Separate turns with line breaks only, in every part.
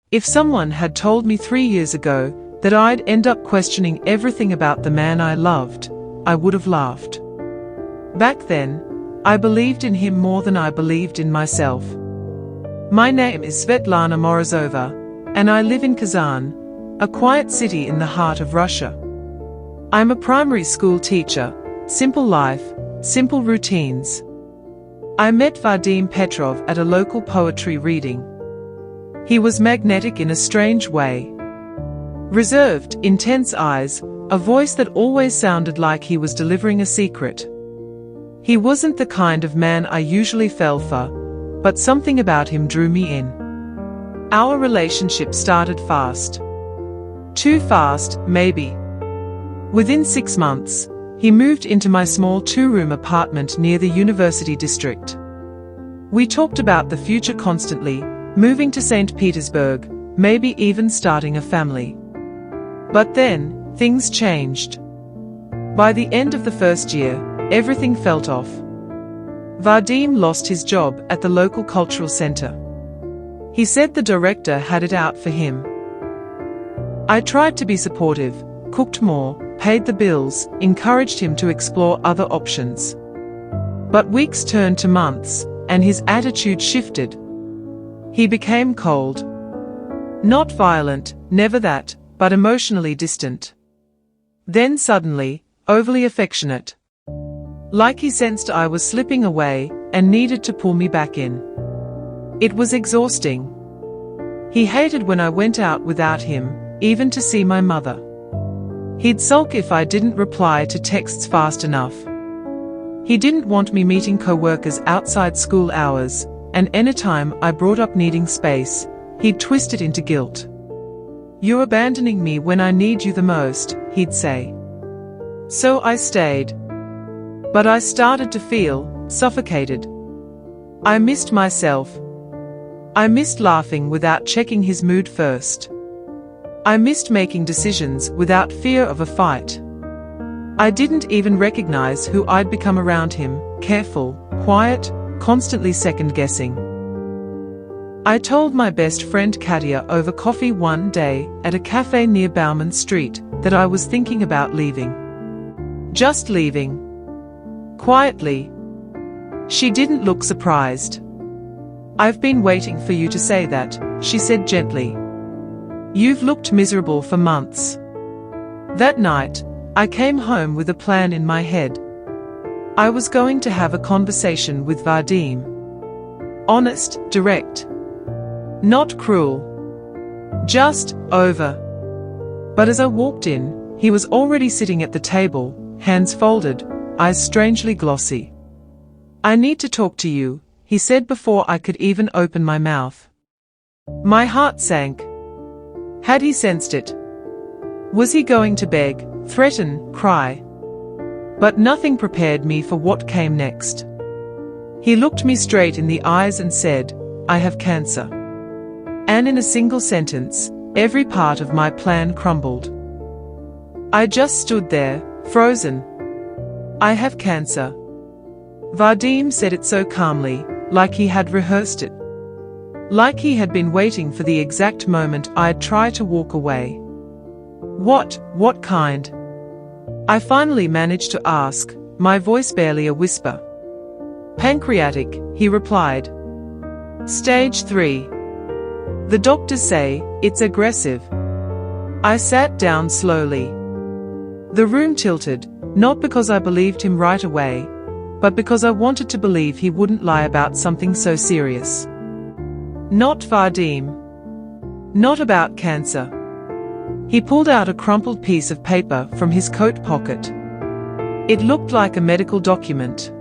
If someone had told me 3 years ago that I'd end up questioning everything about the man I loved, I would have laughed. Back then, I believed in him more than I believed in myself. My name is Svetlana Morozova, and I live in Kazan, a quiet city in the heart of Russia. I'm a primary school teacher, simple life, simple routines. I met Vadim Petrov at a local poetry reading. He was magnetic in a strange way. Reserved, intense eyes, a voice that always sounded like he was delivering a secret. He wasn't the kind of man I usually fell for, but something about him drew me in. Our relationship started fast. Too fast, maybe. Within 6 months, he moved into my small 2-room apartment near the university district. We talked about the future constantly, moving to St. Petersburg, maybe even starting a family. But then, things changed. By the end of the first year, everything felt off. Vadim lost his job at the local cultural center. He said the director had it out for him. I tried to be supportive, cooked more, paid the bills, encouraged him to explore other options. But weeks turned to months, and his attitude shifted. He became cold. Not violent, never that, but emotionally distant. Then suddenly, overly affectionate. Like he sensed I was slipping away and needed to pull me back in. It was exhausting. He hated when I went out without him, even to see my mother. He'd sulk if I didn't reply to texts fast enough. He didn't want me meeting co-workers outside school hours, and anytime I brought up needing space, he'd twist it into guilt. "You're abandoning me when I need you the most," he'd say. So I stayed. But I started to feel suffocated. I missed myself. I missed laughing without checking his mood first. I missed making decisions without fear of a fight. I didn't even recognize who I'd become around him, careful, quiet, constantly second-guessing. I told my best friend Katya over coffee one day at a cafe near Bauman Street that I was thinking about leaving. Just leaving. Quietly. She didn't look surprised. "I've been waiting for you to say that," she said gently. "You've looked miserable for months." That night, I came home with a plan in my head. I was going to have a conversation with Vadim. Honest, direct. Not cruel. Just over. But as I walked in, he was already sitting at the table, hands folded, eyes strangely glossy. "I need to talk to you," he said before I could even open my mouth. My heart sank. Had he sensed it? Was he going to beg, threaten, cry? But nothing prepared me for what came next. He looked me straight in the eyes and said, "I have cancer." And in a single sentence, every part of my plan crumbled. I just stood there, frozen. "I have cancer." Vadim said it so calmly, like he had rehearsed it. Like he had been waiting for the exact moment I'd try to walk away. What kind? I finally managed to ask, my voice barely a whisper. "Pancreatic," he replied. "Stage 3. The doctors say it's aggressive." I sat down slowly. The room tilted, not because I believed him right away, but because I wanted to believe he wouldn't lie about something so serious. Not Vadim. Not about cancer. He pulled out a crumpled piece of paper from his coat pocket. It looked like a medical document.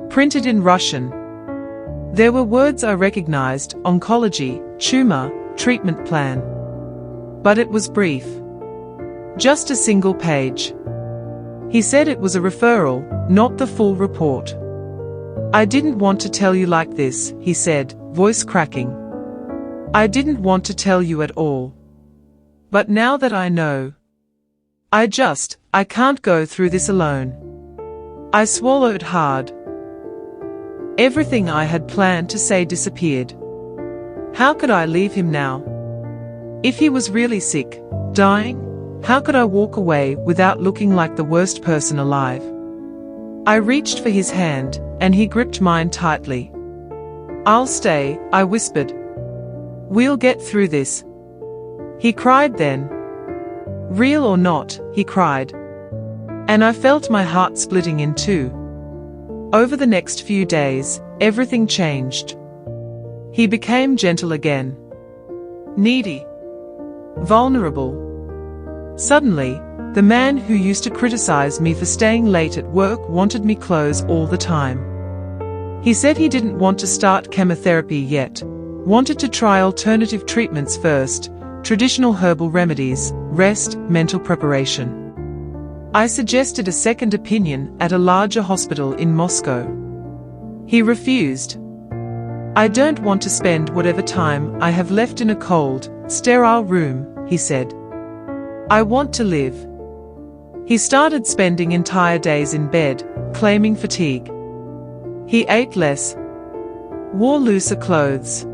Printed in Russian. There were words I recognized: oncology, tumor, treatment plan. But it was brief. Just a single page. He said it was a referral, not the full report. "I didn't want to tell you like this," he said, voice cracking. "I didn't want to tell you at all. But now that I know, I can't go through this alone." I swallowed hard. Everything I had planned to say disappeared. How could I leave him now? If he was really sick, dying, how could I walk away without looking like the worst person alive? I reached for his hand, and he gripped mine tightly. "I'll stay," I whispered. "We'll get through this." He cried then. "Real or not," he cried. And I felt my heart splitting in two. Over the next few days, everything changed. He became gentle again. Needy. Vulnerable. Suddenly, the man who used to criticize me for staying late at work wanted me close all the time. He said he didn't want to start chemotherapy yet, wanted to try alternative treatments first, traditional herbal remedies, rest, mental preparation. I suggested a second opinion at a larger hospital in Moscow. He refused. "I don't want to spend whatever time I have left in a cold, sterile room," he said. "I want to live." He started spending entire days in bed, claiming fatigue. He ate less, wore looser clothes.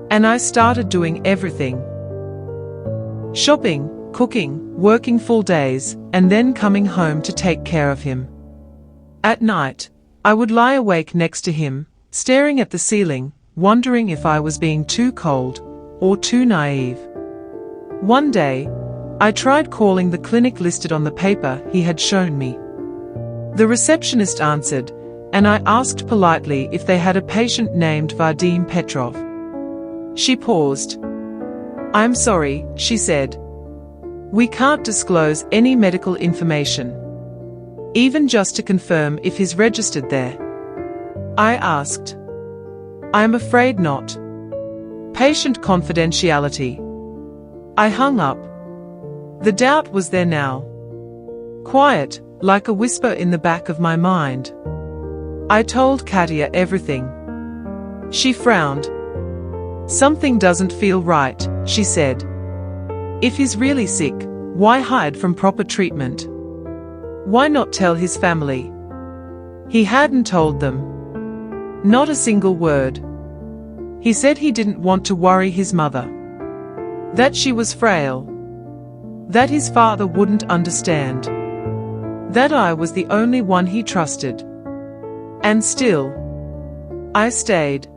And I started doing everything. Shopping, cooking, working full days, and then coming home to take care of him. At night, I would lie awake next to him, staring at the ceiling, wondering if I was being too cold or too naive. One day, I tried calling the clinic listed on the paper he had shown me. The receptionist answered, and I asked politely if they had a patient named Vadim Petrov. She paused. "I'm sorry," she said. "We can't disclose any medical information, even just to confirm if he's registered there." I asked. "I'm afraid not. Patient confidentiality." I hung up. The doubt was there now. Quiet, like a whisper in the back of my mind. I told Katya everything. She frowned. "Something doesn't feel right," she said. "If he's really sick, why hide from proper treatment? Why not tell his family?" He hadn't told them. Not a single word. He said he didn't want to worry his mother. That she was frail. That his father wouldn't understand. That I was the only one he trusted. And still, I stayed.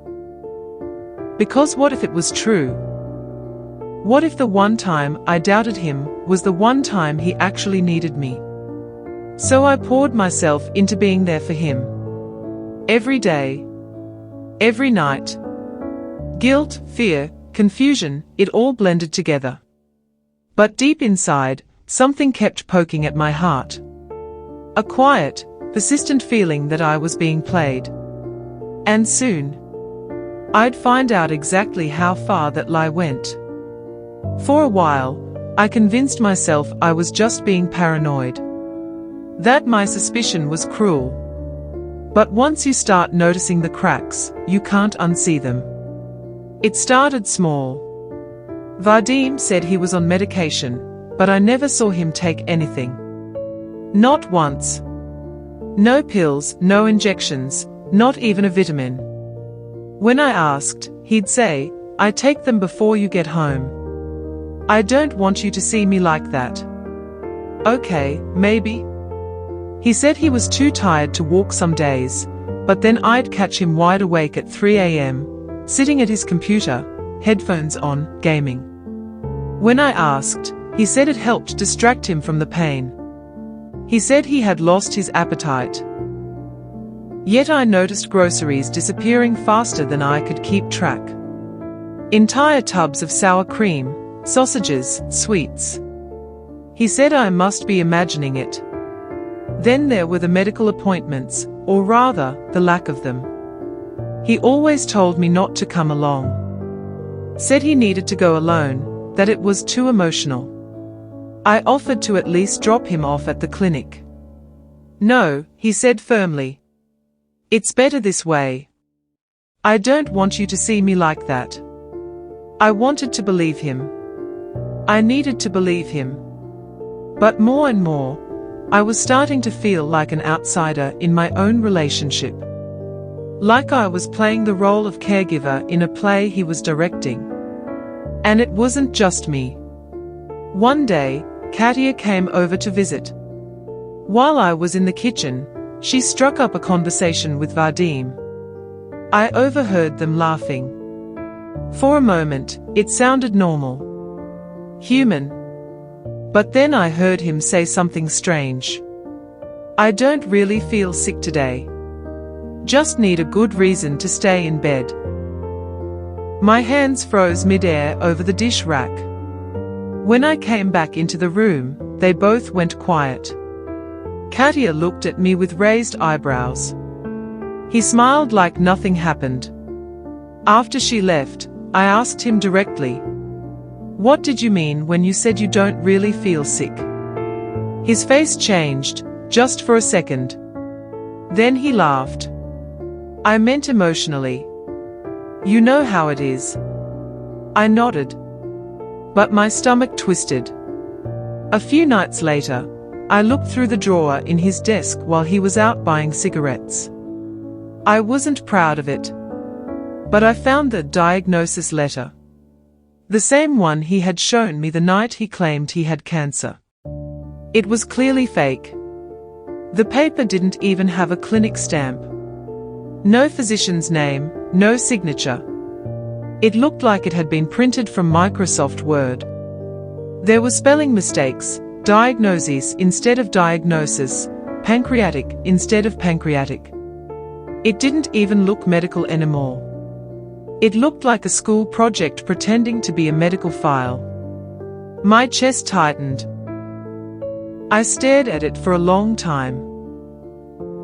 Because what if it was true? What if the one time I doubted him was the one time he actually needed me? So I poured myself into being there for him. Every day. Every night. Guilt, fear, confusion, it all blended together. But deep inside, something kept poking at my heart. A quiet, persistent feeling that I was being played. And soon, I'd find out exactly how far that lie went. For a while, I convinced myself I was just being paranoid. That my suspicion was cruel. But once you start noticing the cracks, you can't unsee them. It started small. Vadim said he was on medication, but I never saw him take anything. Not once. No pills, no injections, not even a vitamin. When I asked, he'd say, "I take them before you get home. I don't want you to see me like that." Okay, maybe. He said he was too tired to walk some days, but then I'd catch him wide awake at 3 a.m., sitting at his computer, headphones on, gaming. When I asked, he said it helped distract him from the pain. He said he had lost his appetite. Yet I noticed groceries disappearing faster than I could keep track. Entire tubs of sour cream, sausages, sweets. He said I must be imagining it. Then there were the medical appointments, or rather, the lack of them. He always told me not to come along. Said he needed to go alone, that it was too emotional. I offered to at least drop him off at the clinic. "No," he said firmly. "It's better this way. I don't want you to see me like that." I wanted to believe him. I needed to believe him. But more and more, I was starting to feel like an outsider in my own relationship. Like I was playing the role of caregiver in a play he was directing. And it wasn't just me. One day, Katia came over to visit. While I was in the kitchen, she struck up a conversation with Vadim. I overheard them laughing. For a moment, it sounded normal. Human. But then I heard him say something strange. I don't really feel sick today. Just need a good reason to stay in bed. My hands froze mid-air over the dish rack. When I came back into the room, they both went quiet. Katia looked at me with raised eyebrows. He smiled like nothing happened. After she left, I asked him directly, "What did you mean when you said you don't really feel sick?" His face changed, just for a second. Then he laughed. I meant emotionally. You know how it is. I nodded. But my stomach twisted. A few nights later, I looked through the drawer in his desk while he was out buying cigarettes. I wasn't proud of it. But I found the diagnosis letter. The same one he had shown me the night he claimed he had cancer. It was clearly fake. The paper didn't even have a clinic stamp. No physician's name, no signature. It looked like it had been printed from Microsoft Word. There were spelling mistakes, diagnoses instead of diagnosis, pancreatic instead of pancreatic. It didn't even look medical anymore. It looked like a school project pretending to be a medical file. My chest tightened. I stared at it for a long time.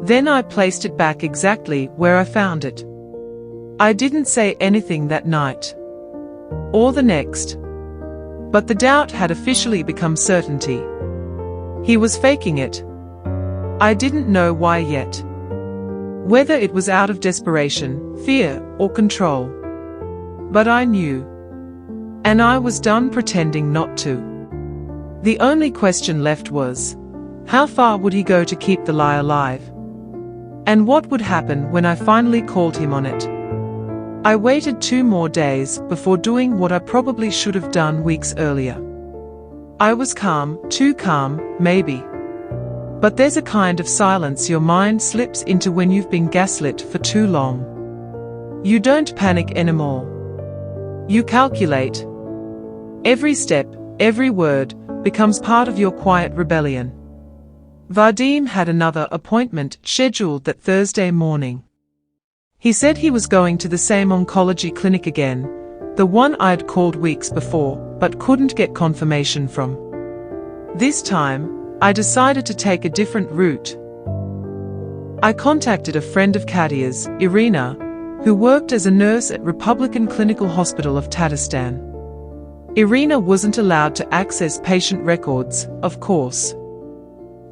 Then I placed it back exactly where I found it. I didn't say anything that night. Or the next. But the doubt had officially become certainty. He was faking it. I didn't know why yet. Whether it was out of desperation, fear, or control. But I knew. And I was done pretending not to. The only question left was, how far would he go to keep the lie alive? And what would happen when I finally called him on it? I waited 2 more days before doing what I probably should have done weeks earlier. I was calm, too calm, maybe. But there's a kind of silence your mind slips into when you've been gaslit for too long. You don't panic anymore. You calculate. Every step, every word, becomes part of your quiet rebellion. Vadim had another appointment scheduled that Thursday morning. He said he was going to the same oncology clinic again, the one I'd called weeks before, but couldn't get confirmation from. This time, I decided to take a different route. I contacted a friend of Katia's, Irina, who worked as a nurse at Republican Clinical Hospital of Tatarstan. Irina wasn't allowed to access patient records, of course.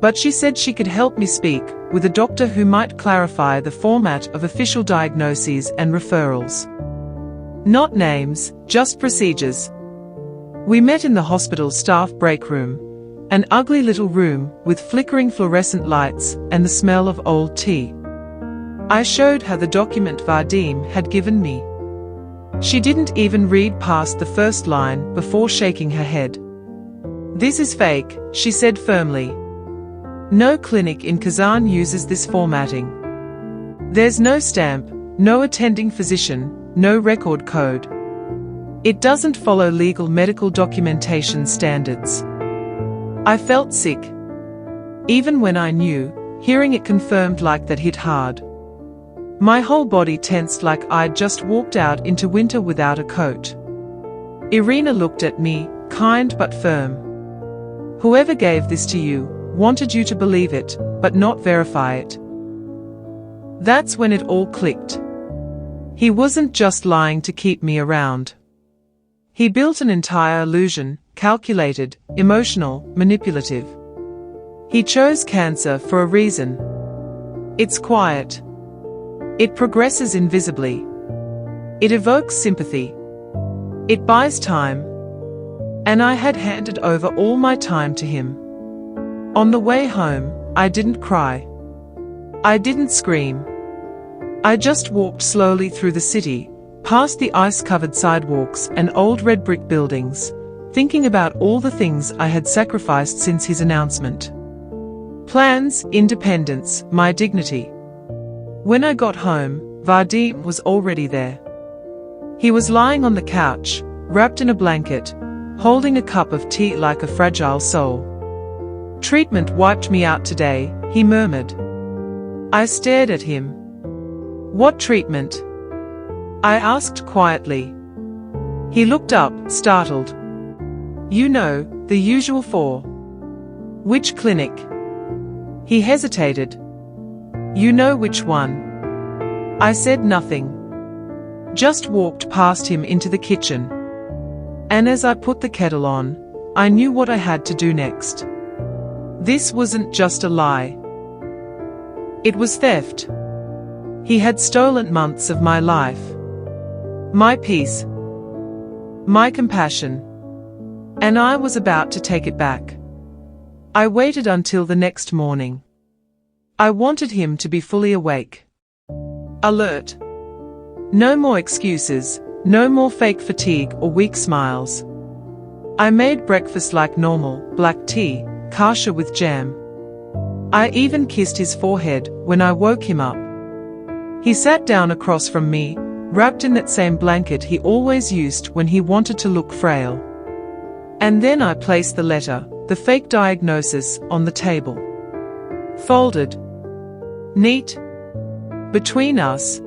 But she said she could help me speak with a doctor who might clarify the format of official diagnoses and referrals. Not names, just procedures. We met in the hospital's staff break room, an ugly little room with flickering fluorescent lights and the smell of old tea. I showed her the document Vadim had given me. She didn't even read past the first line before shaking her head. "This is fake," she said firmly. "No clinic in Kazan uses this formatting. There's no stamp, no attending physician, no record code. It doesn't follow legal medical documentation standards." I felt sick. Even when I knew, hearing it confirmed like that hit hard. My whole body tensed like I'd just walked out into winter without a coat. Irina looked at me, kind but firm. "Whoever gave this to you wanted you to believe it, but not verify it." That's when it all clicked. He wasn't just lying to keep me around. He built an entire illusion, calculated, emotional, manipulative. He chose cancer for a reason. It's quiet. It progresses invisibly. It evokes sympathy. It buys time. And I had handed over all my time to him. On the way home, I didn't cry. I didn't scream. I just walked slowly through the city, past the ice-covered sidewalks and old red brick buildings, thinking about all the things I had sacrificed since his announcement. Plans, independence, my dignity. When I got home, Vadim was already there. He was lying on the couch, wrapped in a blanket, holding a cup of tea like a fragile soul. "Treatment wiped me out today," he murmured. I stared at him. "What treatment?" I asked quietly. He looked up, startled. "You know, the usual four." "Which clinic?" He hesitated. "You know which one." I said nothing. Just walked past him into the kitchen. And as I put the kettle on, I knew what I had to do next. This wasn't just a lie. It was theft. He had stolen months of my life. My peace. My compassion. And I was about to take it back. I waited until the next morning. I wanted him to be fully awake. Alert. No more excuses, no more fake fatigue or weak smiles. I made breakfast like normal, black tea, kasha with jam. I even kissed his forehead when I woke him up. He sat down across from me, wrapped in that same blanket he always used when he wanted to look frail. And then I placed the letter, the fake diagnosis, on the table. Folded. Neat. Between us.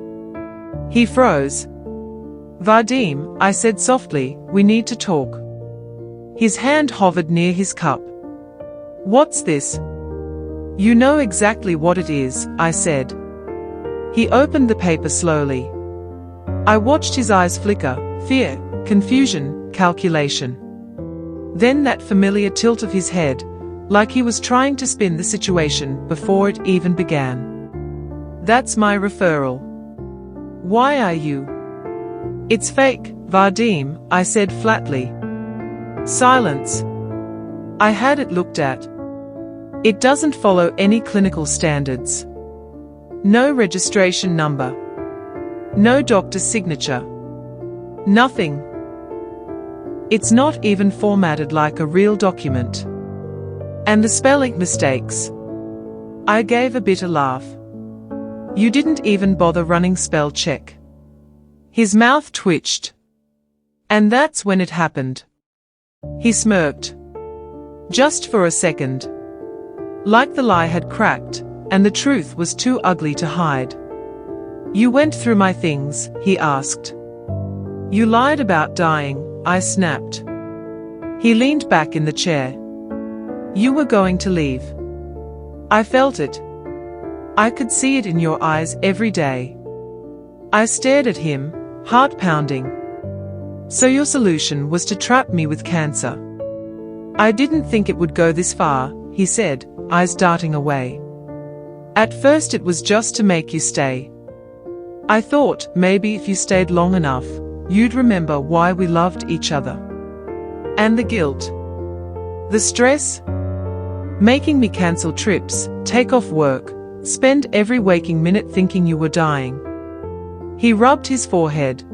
He froze. "Vadim," I said softly, "we need to talk." His hand hovered near his cup. "What's this?" "You know exactly what it is," I said. He opened the paper slowly. I watched his eyes flicker, fear, confusion, calculation. Then that familiar tilt of his head, like he was trying to spin the situation before it even began. "That's my referral." "Why are you?" "It's fake, Vadim," I said flatly. Silence. I had it looked at. It doesn't follow any clinical standards. No registration number. No doctor's signature. Nothing. It's not even formatted like a real document. And the spelling mistakes. I gave a bitter laugh. "You didn't even bother running spell check." His mouth twitched. And that's when it happened. He smirked. Just for a second. Like the lie had cracked, and the truth was too ugly to hide. "You went through my things?" he asked. "You lied about dying," I snapped. He leaned back in the chair. "You were going to leave." I felt it. I could see it in your eyes every day. I stared at him, heart pounding. "So your solution was to trap me with cancer?" "I didn't think it would go this far," he said, eyes darting away. "At first it was just to make you stay. I thought maybe if you stayed long enough, you'd remember why we loved each other. And the guilt. The stress. Making me cancel trips, take off work, spend every waking minute thinking you were dying." He rubbed his forehead.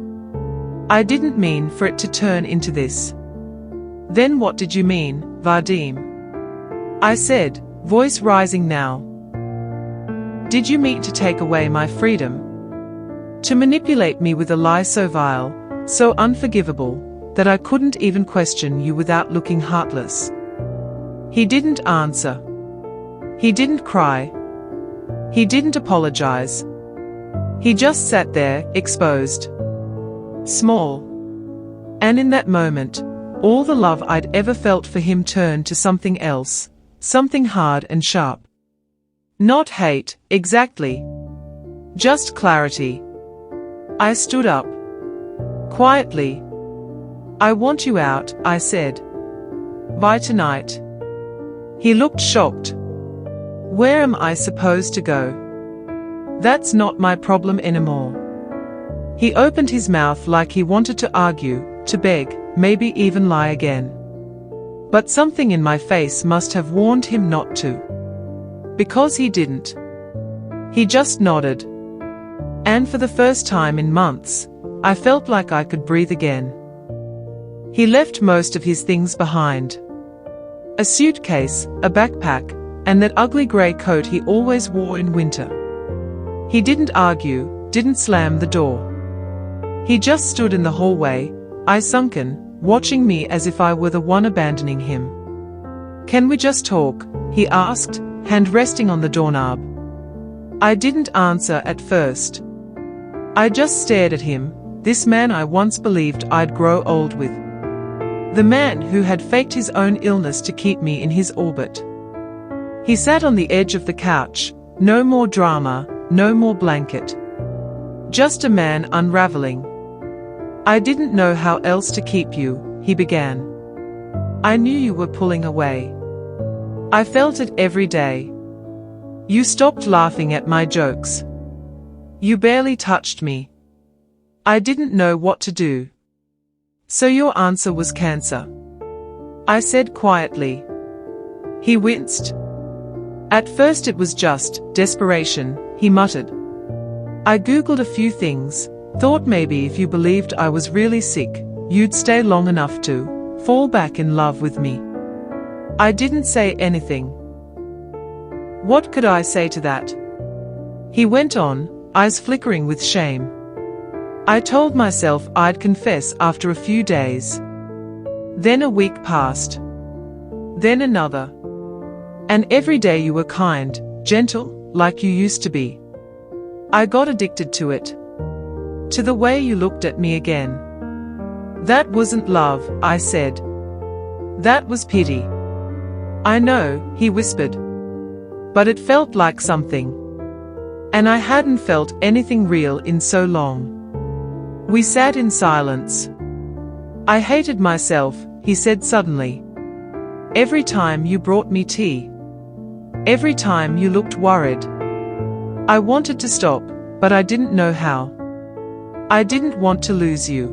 "I didn't mean for it to turn into this." "Then what did you mean, Vadim?" I said, voice rising now. "Did you mean to take away my freedom? To manipulate me with a lie so vile, so unforgivable, that I couldn't even question you without looking heartless?" He didn't answer. He didn't cry. He didn't apologize. He just sat there, exposed. Small. And in that moment, all the love I'd ever felt for him turned to something else, something hard and sharp. Not hate, exactly. Just clarity. I stood up. Quietly. "I want you out," I said. "By tonight." He looked shocked. "Where am I supposed to go?" "That's not my problem anymore." He opened his mouth like he wanted to argue, to beg, maybe even lie again. But something in my face must have warned him not to. Because he didn't. He just nodded. And for the first time in months, I felt like I could breathe again. He left most of his things behind. A suitcase, a backpack, and that ugly grey coat he always wore in winter. He didn't argue, didn't slam the door. He just stood in the hallway, eyes sunken, watching me as if I were the one abandoning him. "Can we just talk?" he asked, hand resting on the doorknob. I didn't answer at first. I just stared at him, this man I once believed I'd grow old with. The man who had faked his own illness to keep me in his orbit. He sat on the edge of the couch, no more drama, no more blanket. Just a man unraveling. "I didn't know how else to keep you," he began. "I knew you were pulling away. I felt it every day. You stopped laughing at my jokes. You barely touched me. I didn't know what to do. So your answer was cancer," I said quietly. He winced. "At first it was just desperation," he muttered. "I googled a few things, thought maybe if you believed I was really sick, you'd stay long enough to fall back in love with me." I didn't say anything. What could I say to that? He went on, eyes flickering with shame. "I told myself I'd confess after a few days. Then a week passed. Then another. And every day you were kind, gentle, like you used to be. I got addicted to it. To the way you looked at me again." "That wasn't love," I said. "That was pity." "I know," he whispered. "But it felt like something. And I hadn't felt anything real in so long." We sat in silence. "I hated myself," he said suddenly. "Every time you brought me tea. Every time you looked worried. I wanted to stop, but I didn't know how. I didn't want to lose you.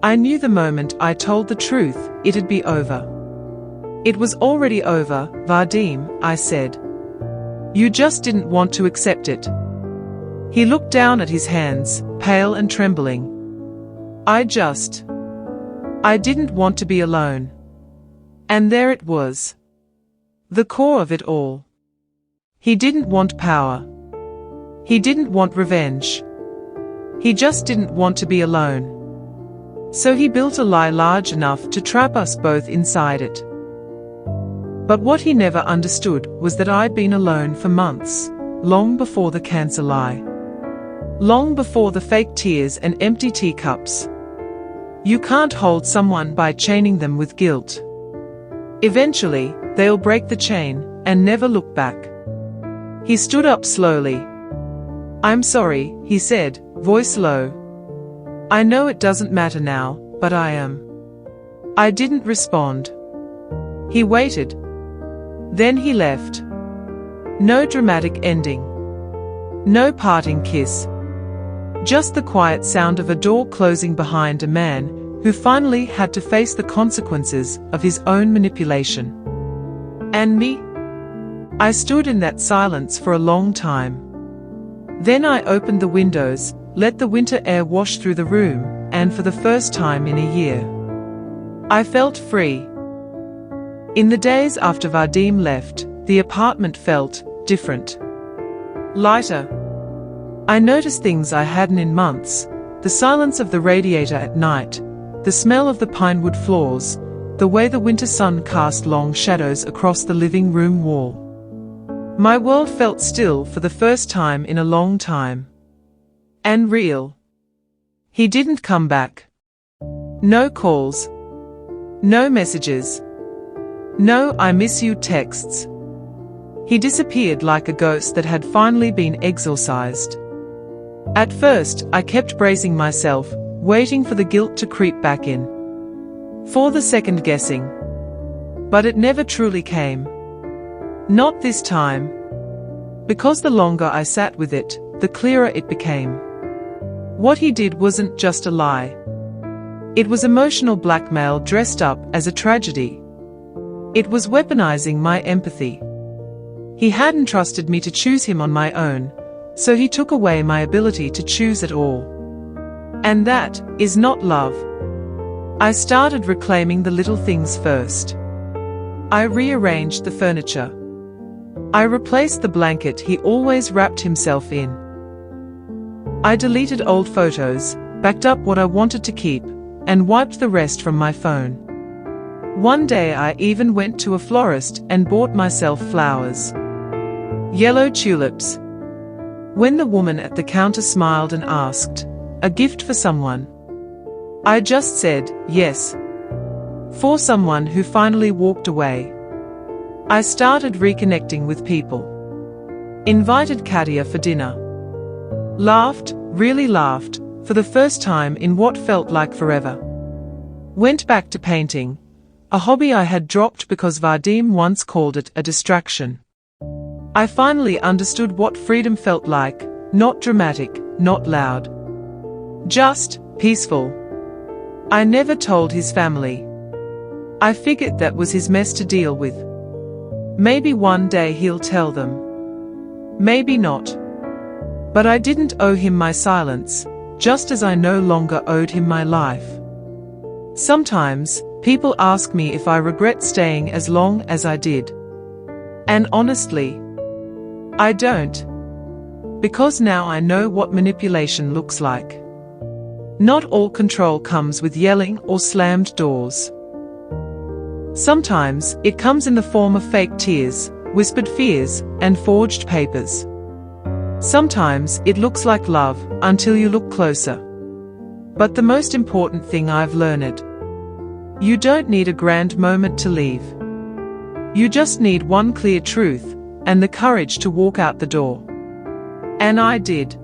I knew the moment I told the truth, it'd be over." "It was already over, Vadim," I said. "You just didn't want to accept it." He looked down at his hands, pale and trembling. I didn't want to be alone. And there it was. The core of it all. He didn't want power. He didn't want revenge. He just didn't want to be alone. So he built a lie large enough to trap us both inside it. But what he never understood was that I'd been alone for months, long before the cancer lie. Long before the fake tears and empty teacups. You can't hold someone by chaining them with guilt. Eventually, they'll break the chain and never look back. He stood up slowly. "I'm sorry," he said, voice low. "I know it doesn't matter now, but I am." I didn't respond. He waited. Then he left. No dramatic ending. No parting kiss. Just the quiet sound of a door closing behind a man who finally had to face the consequences of his own manipulation. And me? I stood in that silence for a long time. Then I opened the windows, let the winter air wash through the room, and for the first time in a year, I felt free. In the days after Vadim left, the apartment felt different. Lighter. I noticed things I hadn't in months, the silence of the radiator at night, the smell of the pinewood floors, the way the winter sun cast long shadows across the living room wall. My world felt still for the first time in a long time. And real. He didn't come back. No calls. No messages. No "I miss you" texts. He disappeared like a ghost that had finally been exorcised. At first, I kept bracing myself, waiting for the guilt to creep back in. For the second guessing. But it never truly came. Not this time. Because the longer I sat with it, the clearer it became. What he did wasn't just a lie. It was emotional blackmail dressed up as a tragedy. It was weaponizing my empathy. He hadn't trusted me to choose him on my own, so he took away my ability to choose at all. And that is not love. I started reclaiming the little things first. I rearranged the furniture. I replaced the blanket he always wrapped himself in. I deleted old photos, backed up what I wanted to keep, and wiped the rest from my phone. One day I even went to a florist and bought myself flowers. Yellow tulips. When the woman at the counter smiled and asked, "A gift for someone?" I just said, "Yes." For someone who finally walked away. I started reconnecting with people. Invited Katia for dinner. Laughed, really laughed, for the first time in what felt like forever. Went back to painting, a hobby I had dropped because Vadim once called it a distraction. I finally understood what freedom felt like, not dramatic, not loud. Just peaceful. I never told his family. I figured that was his mess to deal with. Maybe one day he'll tell them. Maybe not. But I didn't owe him my silence, just as I no longer owed him my life. Sometimes, people ask me if I regret staying as long as I did. And honestly, I don't. Because now I know what manipulation looks like. Not all control comes with yelling or slammed doors. Sometimes, it comes in the form of fake tears, whispered fears, and forged papers. Sometimes, it looks like love, until you look closer. But the most important thing I've learned: you don't need a grand moment to leave. You just need one clear truth, and the courage to walk out the door. And I did.